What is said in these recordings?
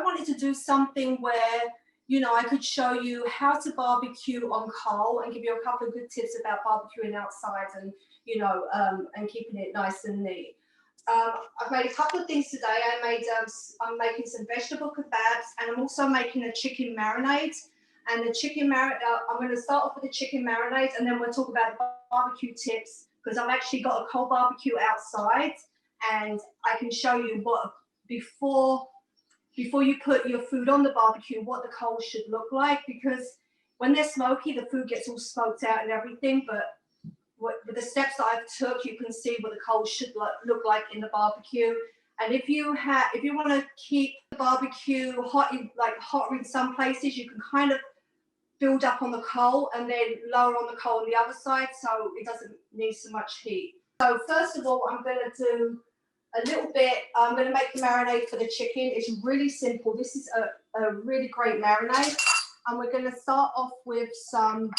I wanted to do something where, you know, I could show you how to barbecue on coal and give you a couple of good tips about barbecuing outside and, you know, and keeping it nice and neat. I've made a couple of things today. I'm making some vegetable kebabs, and I'm also making a chicken marinade. And the chicken marinade, I'm going to start off with the chicken marinade, and then we'll talk about the barbecue tips, because I've actually got a coal barbecue outside, and I can show you what before you put your food on the barbecue, what the coals should look like, because when they're smoky, the food gets all smoked out and everything. But with the steps that I've took, you can see what the coals should look like in the barbecue. And if you want to keep the barbecue hotter in some places, you can kind of build up on the coal and then lower on the coal on the other side, so it doesn't need so much heat. So first of all, I'm going to do a little bit. I'm going to make the marinade for the chicken. It's really simple. This is a really great marinade, and we're going to start off with some.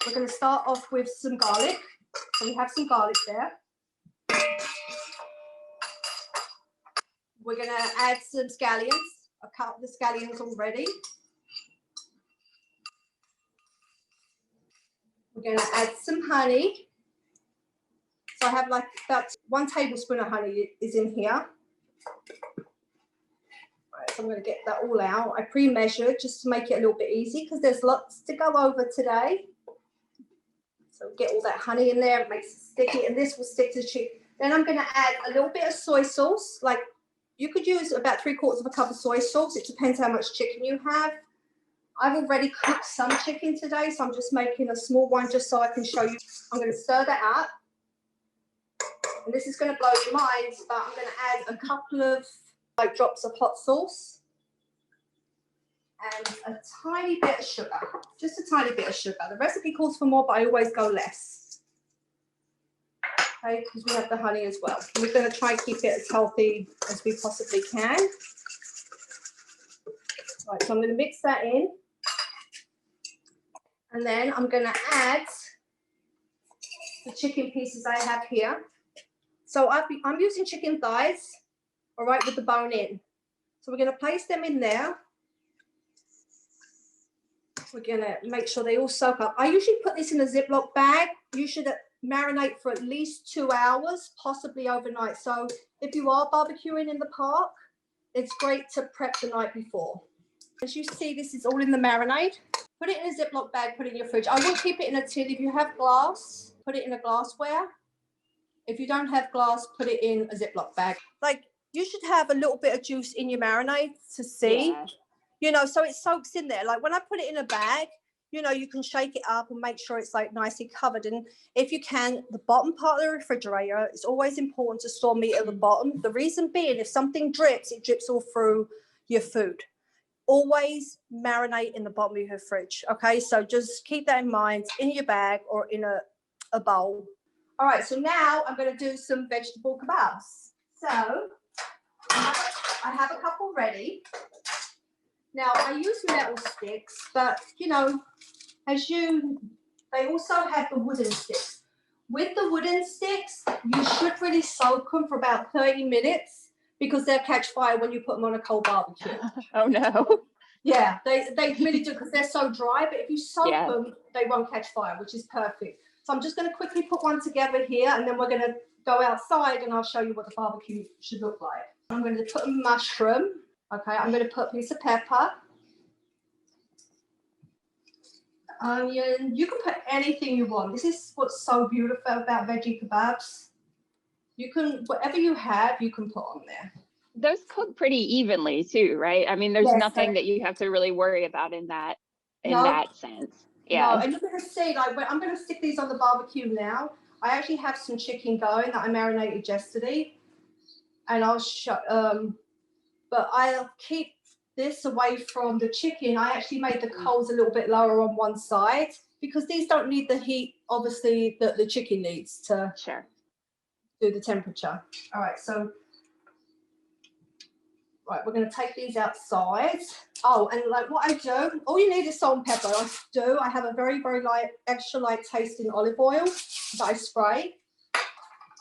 We're going to start off with some garlic. So we have some garlic there. We're going to add some scallions. I cut the scallions already. We're going to add some honey. So I have like about 1 tablespoon of honey is in here. Right, so I'm going to get that all out. I pre-measured just to make it a little bit easy, because there's lots to go over today. So get all that honey in there, it makes it sticky, and this will stick to the chicken. Then I'm going to add a little bit of soy sauce. Like, you could use about 3/4 cup of soy sauce. It depends how much chicken you have. I've already cooked some chicken today, so I'm just making a small one just so I can show you. I'm going to stir that up. And this is going to blow your minds, but I'm going to add a couple of drops of hot sauce and a tiny bit of sugar, just a tiny bit of sugar. The recipe calls for more, but I always go less. Okay, because we have the honey as well. We're going to try and keep it as healthy as we possibly can. Right, so I'm going to mix that in. And then I'm going to add the chicken pieces I have here. So I'm using chicken thighs, all right, with the bone in. So we're going to place them in there. We're going to make sure they all soak up. I usually put this in a Ziploc bag. You should marinate for at least 2 hours, possibly overnight. So if you are barbecuing in the park, it's great to prep the night before. As you see, this is all in the marinade. Put it in a Ziploc bag, put it in your fridge. I will keep it in a tin. If you have glass, put it in a glassware. If you don't have glass, put it in a Ziploc bag. Like, you should have a little bit of juice in your marinade to see. Yeah. You know, so it soaks in there. Like, when I put it in a bag, you know, you can shake it up and make sure it's like nicely covered. And if you can, the bottom part of the refrigerator, it's always important to store meat at the bottom. The reason being, if something drips, it drips all through your food. Always marinate in the bottom of your fridge. Okay, so just keep that in mind, in your bag or in a bowl. All right, so now I'm going to do some vegetable kebabs. So I have a couple ready. Now, I use metal sticks, but, you know, they also have the wooden sticks. With the wooden sticks, you should really soak them for about 30 minutes because they'll catch fire when you put them on a coal barbecue. Oh, no. Yeah, they really do, because they're so dry, but if you soak them, they won't catch fire, which is perfect. So I'm just going to quickly put one together here, and then we're going to go outside and I'll show you what the barbecue should look like. I'm going to put a mushroom. Okay, I'm going to put a piece of pepper. Onion. You can put anything you want. This is what's so beautiful about veggie kebabs. You can, whatever you have, you can put on there. Those cook pretty evenly too, right? I mean, there's nothing that you have to really worry about in that sense. Yeah. No, and you're going to see, like, I'm going to stick these on the barbecue now. I actually have some chicken going that I marinated yesterday, and I'll show. But I'll keep this away from the chicken. I actually made the coals a little bit lower on one side because these don't need the heat, obviously, that the chicken needs to do the temperature. All right, so we're going to take these outside. Oh, and like what I do, all you need is salt and pepper. I have a very, very light, extra light tasting olive oil that I spray,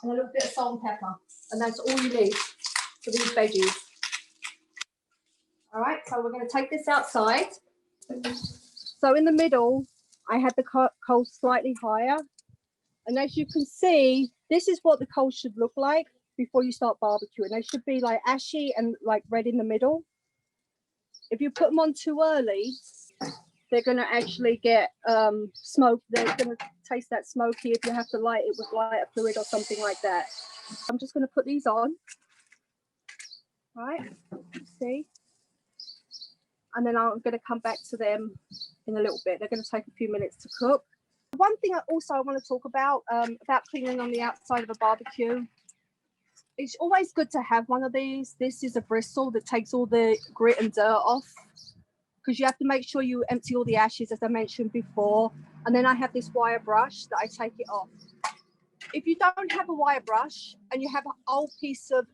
and a little bit of salt and pepper, and that's all you need for these veggies. All right, so we're going to take this outside. So in the middle, I had the coals slightly higher. And as you can see, this is what the coals should look like before you start barbecuing. They should be like ashy and like red in the middle. If you put them on too early, they're going to actually get smoke. They're going to taste that smoky if you have to light it with lighter fluid or something like that. I'm just going to put these on. Right, see? And then I'm going to come back to them in a little bit. They're going to take a few minutes to cook. One thing I want to talk about cleaning on the outside of a barbecue. It's always good to have one of these. This is a bristle that takes all the grit and dirt off, because you have to make sure you empty all the ashes, as I mentioned before. And then I have this wire brush that I take it off. If you don't have a wire brush and you have an old piece of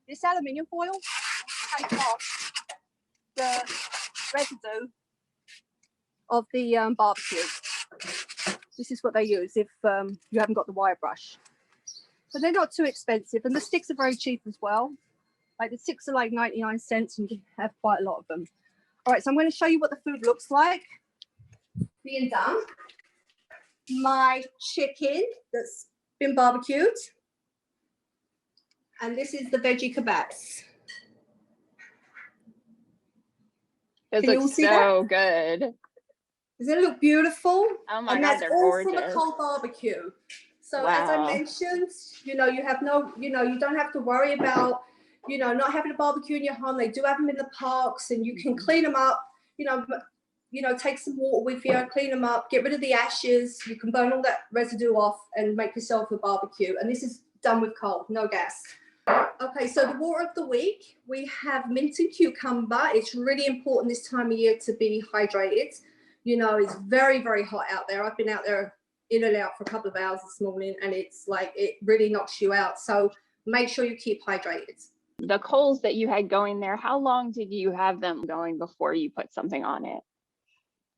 this aluminium foil, take off the residue of the barbecue. This is what they use if you haven't got the wire brush. But they're not too expensive, and the sticks are very cheap as well. Like the sticks are like 99 cents, and you have quite a lot of them. All right, so I'm going to show you what the food looks like being done. My chicken that's been barbecued, and this is the veggie kebabs. Those look so good. Doesn't it look beautiful? Oh my God, they're gorgeous. And that's all from a cold barbecue. So wow. As I mentioned, you have no, you don't have to worry about, not having a barbecue in your home. They do have them in the parks, and you can clean them up, take some water with you, clean them up, get rid of the ashes. You can burn all that residue off and make yourself a barbecue. And this is done with coal, no gas. Okay, so the water of the week, we have mint and cucumber. It's really important this time of year to be hydrated. It's very, very hot out there. I've been out there in and out for a couple of hours this morning, and it's like, it really knocks you out. So make sure you keep hydrated. The coals that you had going there, how long did you have them going before you put something on it?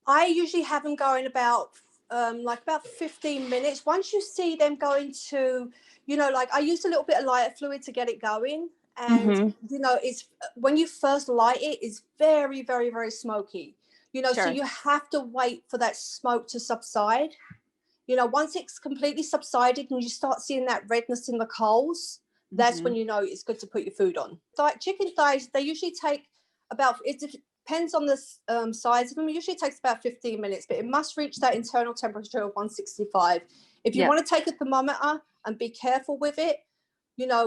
I usually have them going about 15 minutes. Once you see them going to, I used a little bit of lighter fluid to get it going. And, it's when you first light it, it's very, very, very smoky. Sure. So you have to wait for that smoke to subside. Once it's completely subsided and you start seeing that redness in the coals, that's when it's good to put your food on. Chicken thighs, they usually take it depends on the size of them. It usually takes about 15 minutes, but it must reach that internal temperature of 165. If you want to take a thermometer and be careful with it,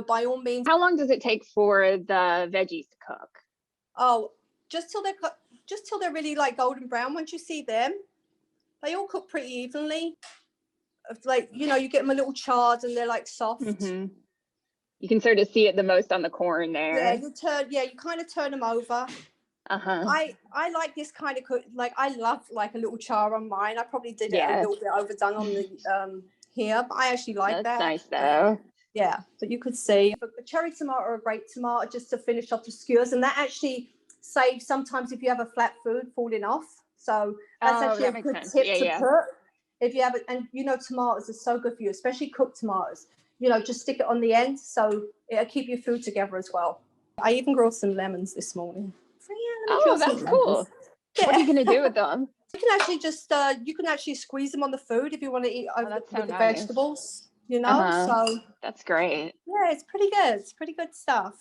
by all means. How long does it take for the veggies to cook? Oh, just till they're really like golden brown. Once you see them, they all cook pretty evenly. You get them a little charred and they're like soft. You can sort of see it the most on the corn there. Yeah, you kind of turn them over. I like this kind of cook. Like, I love like a little char on mine. I probably did it a little bit overdone on the here, but I actually like that. That's nice though. Yeah, but you could see a cherry tomato or a grape tomato just to finish off the skewers, and that actually saves sometimes if you have a flat food falling off. So that's actually a good tip to put. If you have it, and tomatoes are so good for you, especially cooked tomatoes. Just stick it on the end, so it'll keep your food together as well. I even grilled some lemons this morning. So that's cool. Yeah. What are you gonna do with them? You can actually just you can actually squeeze them on the food if you want to eat over with the vegetables. So that's great. Yeah, it's pretty good. It's pretty good stuff.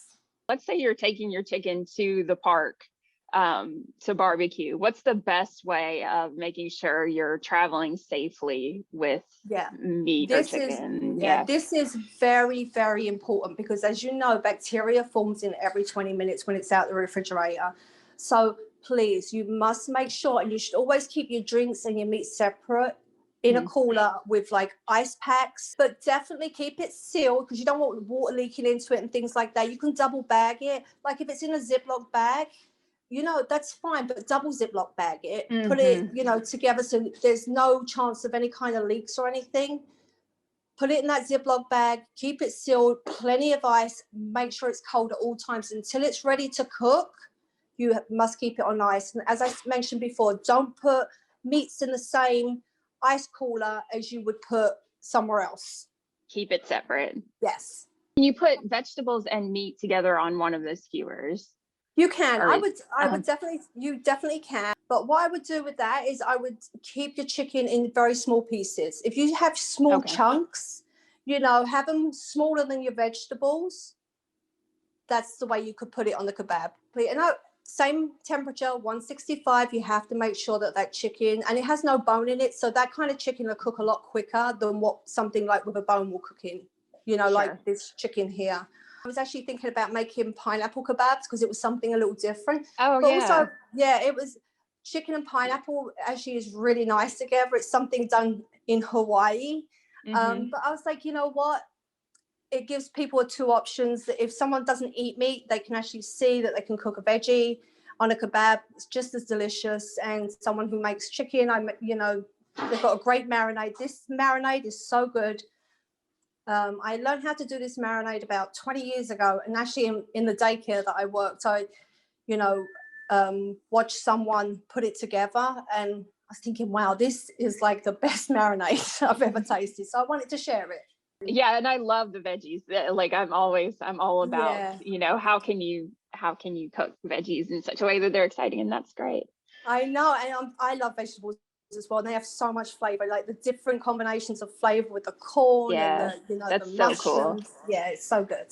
Let's say you're taking your chicken to the park to barbecue. What's the best way of making sure you're traveling safely with meat or chicken? This is very, very important, because as you know, bacteria forms in every 20 minutes when it's out the refrigerator. So please, you must make sure, and you should always keep your drinks and your meat separate in a cooler with like ice packs, but definitely keep it sealed, because you don't want water leaking into it and things like that. You can double bag it. Like if it's in a Ziploc bag, that's fine, but double Ziploc bag it, put it, together, so there's no chance of any kind of leaks or anything. Put it in that Ziploc bag, keep it sealed, plenty of ice, make sure it's cold at all times until it's ready to cook. You must keep it on ice. And as I mentioned before, don't put meats in the same ice cooler as you would put somewhere else. Keep it separate. Yes. Can you put vegetables and meat together on one of the skewers? You can. Or, I would definitely, you definitely can. But what I would do with that is I would keep your chicken in very small pieces. If you have small chunks, you know, have them smaller than your vegetables. That's the way you could put it on the kebab. And same temperature, 165. You have to make sure that that chicken, and it has no bone in it, so that kind of chicken will cook a lot quicker than what something like with a bone will cook in. You know, like this chicken here. I was actually thinking about making pineapple kebabs because it was something a little different. Oh, but yeah. also, yeah, it was chicken and pineapple actually is really nice together. It's something done in Hawaii. But I was like, you know what? It gives people two options. That if someone doesn't eat meat, they can actually see that they can cook a veggie on a kebab. It's just as delicious. And someone who makes chicken, you know, they've got a great marinade. This marinade is so good. I learned how to do this marinade about 20 years ago, and actually in the daycare that I worked, I, you know, watched someone put it together, and I was thinking, wow, this is like the best marinade I've ever tasted. So I wanted to share it. Yeah, and I love the veggies. Like I'm all about, you know, how can you cook veggies in such a way that they're exciting, and that's great. I know, and I love vegetables as well. And they have so much flavor, like the different combinations of flavor with the corn and the, you know, the mushrooms. So cool. Yeah, it's so good.